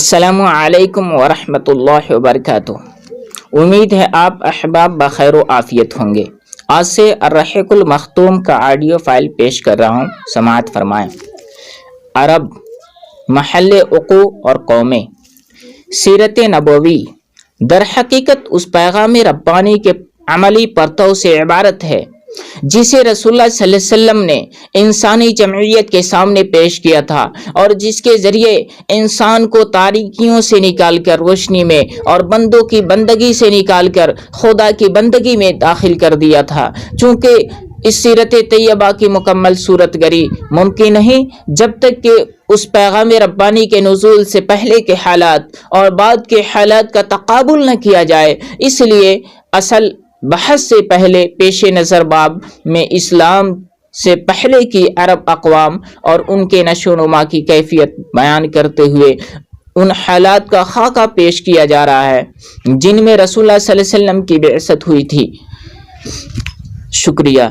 السلام علیکم ورحمۃ اللہ وبرکاتہ۔ امید ہے آپ احباب بخیر و عافیت ہوں گے۔ آج سے الرحیق المختوم کا آڈیو فائل پیش کر رہا ہوں، سماعت فرمائیں۔ عرب، محل وقوع اور قومیں۔ سیرت نبوی در حقیقت اس پیغام ربانی کے عملی پرتو سے عبارت ہے جسے رسول اللہ صلی اللہ علیہ وسلم نے انسانی جمعیت کے سامنے پیش کیا تھا، اور جس کے ذریعے انسان کو تاریکیوں سے نکال کر روشنی میں اور بندوں کی بندگی سے نکال کر خدا کی بندگی میں داخل کر دیا تھا۔ چونکہ اس سیرت طیبہ کی مکمل صورت گری ممکن نہیں جب تک کہ اس پیغام ربانی کے نزول سے پہلے کے حالات اور بعد کے حالات کا تقابل نہ کیا جائے۔ اس لیے اصل بحث سے پہلے پیش نظر باب میں اسلام سے پہلے کی عرب اقوام اور ان کے نشو و نما کی کیفیت بیان کرتے ہوئے ان حالات کا خاکہ پیش کیا جا رہا ہے جن میں رسول اللہ صلی اللہ علیہ وسلم کی بعثت ہوئی تھی۔ شکریہ۔